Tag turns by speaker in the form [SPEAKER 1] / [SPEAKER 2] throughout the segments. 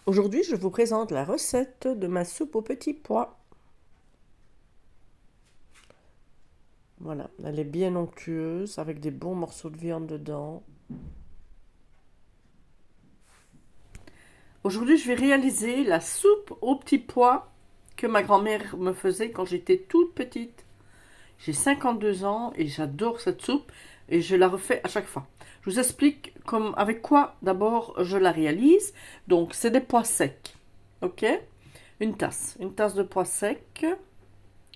[SPEAKER 1] Aujourd'hui, je vous présente la recette de ma soupe aux petits pois. Voilà, elle est bien onctueuse avec des bons morceaux de viande dedans. Aujourd'hui, je vais réaliser la soupe aux petits pois que ma grand-mère me faisait quand j'étais toute petite. J'ai 52 ans et j'adore cette soupe et je la refais à chaque fois. Je vous explique avec quoi d'abord je la réalise. Donc, c'est des pois secs. Ok? Une tasse de pois secs,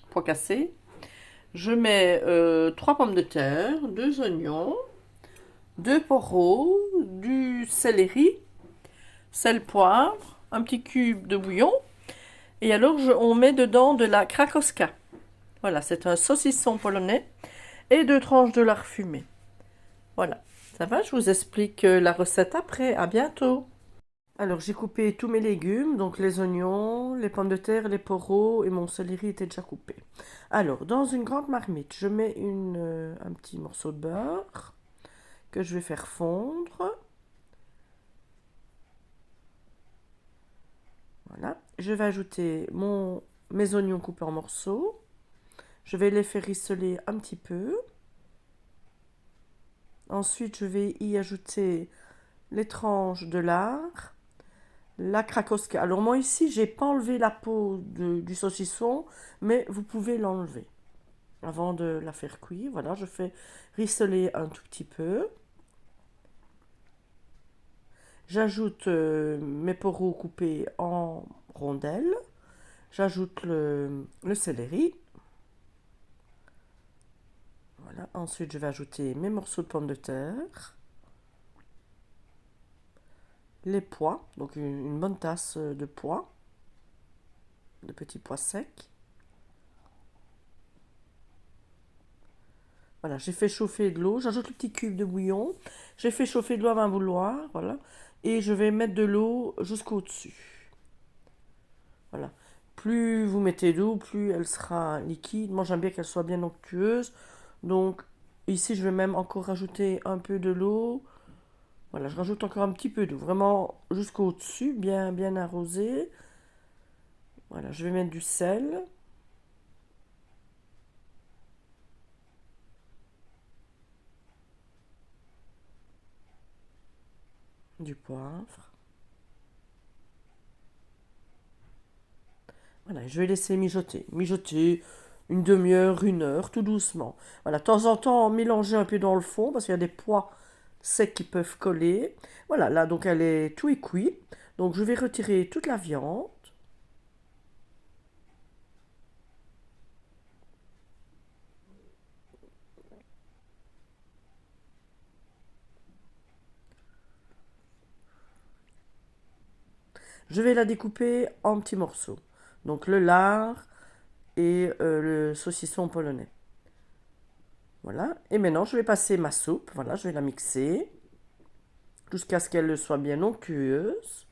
[SPEAKER 1] pois cassés. Je mets 3 pommes de terre, 2 oignons, 2 poireaux, du céleri, sel, poivre, un petit cube de bouillon. Et alors, on met dedans de la krakowska. Voilà, c'est un saucisson polonais et 2 tranches de lard fumé. Voilà, ça va, je vous explique la recette après. À bientôt. Alors, j'ai coupé tous mes légumes, donc les oignons, les pommes de terre, les poireaux et mon céleri était déjà coupé. Alors, dans une grande marmite, je mets un petit morceau de beurre que je vais faire fondre. Voilà. Je vais ajouter mes oignons coupés en morceaux. Je vais les faire rissoler un petit peu. Ensuite, je vais y ajouter les tranches de lard, la krakowska. Alors moi ici, j'ai pas enlevé la peau du saucisson, mais vous pouvez l'enlever avant de la faire cuire. Voilà, je fais rissoler un tout petit peu. J'ajoute mes poireaux coupés en rondelles. J'ajoute le céleri. Voilà. Ensuite, je vais ajouter mes morceaux de pommes de terre, les pois, donc une bonne tasse de pois, de petits pois secs. Voilà, j'ai fait chauffer de l'eau, j'ajoute le petit cube de bouillon, j'ai fait chauffer de l'eau à 20 bouilloire, voilà, et je vais mettre de l'eau jusqu'au-dessus. Voilà. Plus vous mettez d'eau, plus elle sera liquide. Moi, j'aime bien qu'elle soit bien onctueuse. Donc, ici, je vais même encore rajouter un peu de l'eau. Voilà, je rajoute encore un petit peu d'eau, vraiment jusqu'au-dessus, bien, bien arrosé. Voilà, je vais mettre du sel, du poivre. Voilà, je vais laisser mijoter. Mijoter une demi-heure, 1 heure, tout doucement. Voilà, de temps en temps, mélanger un peu dans le fond, parce qu'il y a des pois secs qui peuvent coller. Voilà, là, donc tout est cuit. Donc, je vais retirer toute la viande. Je vais la découper en petits morceaux. Donc, le lard et le saucisson polonais. Voilà. Et maintenant, je vais passer ma soupe. Voilà, je vais la mixer jusqu'à ce qu'elle soit bien onctueuse.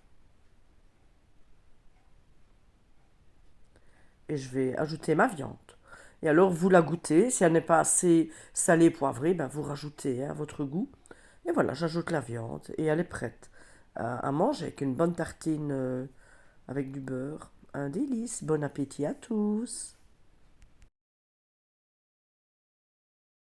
[SPEAKER 1] Et je vais ajouter ma viande. Et alors, vous la goûtez. Si elle n'est pas assez salée, poivrée, ben vous rajoutez à votre goût. Et voilà, j'ajoute la viande et elle est prête à manger avec une bonne tartine avec du beurre. Un délice. Bon appétit à tous.